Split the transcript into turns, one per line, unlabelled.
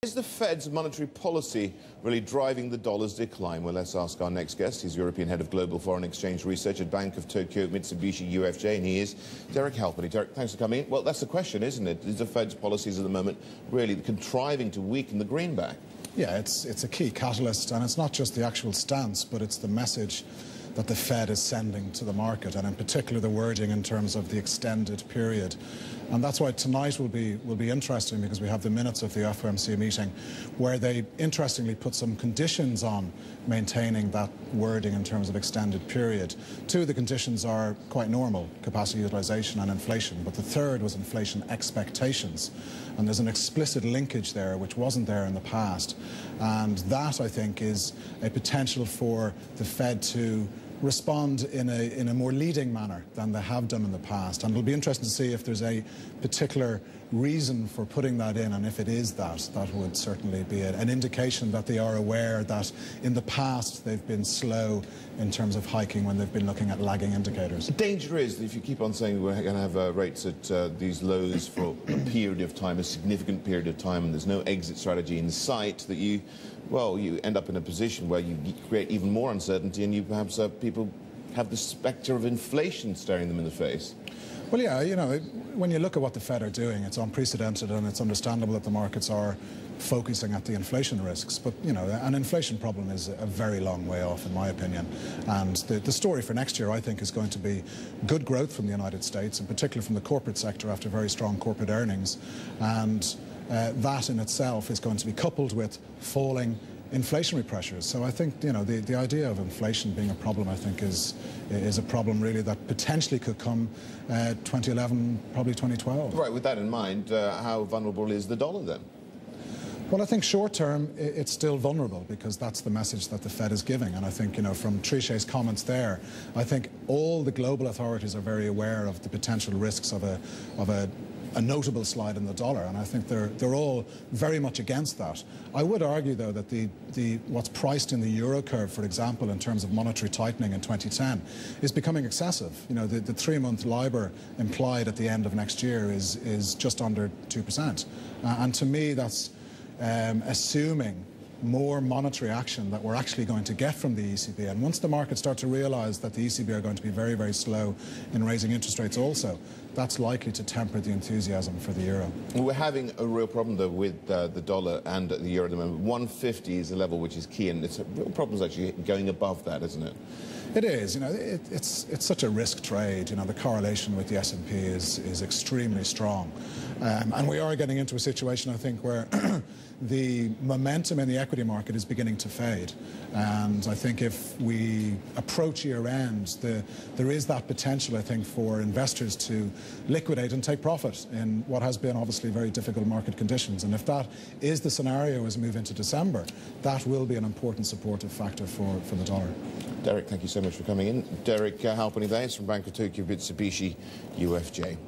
Is the Fed's monetary policy really driving the dollar's decline? Well, let's ask our next guest. He's European Head of Global Foreign Exchange Research at Bank of Tokyo-Mitsubishi Ltd, and he is Derek Halpenny. Derek, thanks for coming in. Well, that's the question, isn't it? Is the Fed's policies at the moment really contriving to weaken the greenback?
Yeah, it's a key catalyst, and it's not just the actual stance, but it's the message that the Fed is sending to the market, and in particular the wording in terms of the extended period. And that's why tonight will be interesting, because we have the minutes of the FOMC meeting where they interestingly put some conditions on maintaining that wording in terms of extended period. Two of the conditions are quite normal: capacity utilization and inflation, but the third was inflation expectations. And there's an explicit linkage there which wasn't there in the past, and that, I think, is a potential for the Fed to respond in a more leading manner than they have done in the past. And it'll be interesting to see if there's a particular reason for putting that in, and if it is that would certainly be an indication that they are aware that in the past they've been slow in terms of hiking when they've been looking at lagging indicators.
The danger is that if you keep on saying we're going to have rates at these lows for a period of time, a significant period of time, and there's no exit strategy in sight, that you end up in a position where you create even more uncertainty, and you perhaps people have the spectre of inflation staring them in the face.
Well, yeah, you know, when you look at what the Fed are doing, it's unprecedented, and it's understandable that the markets are focusing at the inflation risks. But, you know, an inflation problem is a very long way off, in my opinion. And the story for next year, I think, is going to be good growth from the United States, in particular from the corporate sector after very strong corporate earnings. And that in itself is going to be coupled with falling inflationary pressures. So I think, you know, the idea of inflation being a problem, I think, is a problem really that potentially could come 2011, probably 2012.
Right, with that in mind, how vulnerable is the dollar then?
Well, I think short term it's still vulnerable, because that's the message that the Fed is giving. And I think, you know, from Trichet's comments there, I think all the global authorities are very aware of the potential risks of a notable slide in the dollar, and I think they're all very much against that. I would argue, though, that what's priced in the euro curve, for example, in terms of monetary tightening in 2010, is becoming excessive. You know, the 3-month LIBOR implied at the end of next year is just under 2%, and to me that's assuming more monetary action that we're actually going to get from the ECB. And once the markets start to realize that the ECB are going to be very, very slow in raising interest rates also, that's likely to temper the enthusiasm for the euro.
We're having a real problem, though, with the dollar and the euro at the moment. 150 is a level which is key, and it's a real problem is actually going above that, isn't it?
It is. You know, it's such a risk trade. You know, the correlation with the S&P is extremely strong, and we are getting into a situation, I think, where the momentum in the equity market is beginning to fade. And I think if we approach year-end, there is that potential, I think, for investors to liquidate and take profit in what has been obviously very difficult market conditions. And if that is the scenario as we move into December, that will be an important supportive factor for the dollar.
Derek, thank you so much for coming in. Derek Halpenny there, from Bank of Tokyo-Mitsubishi UFJ.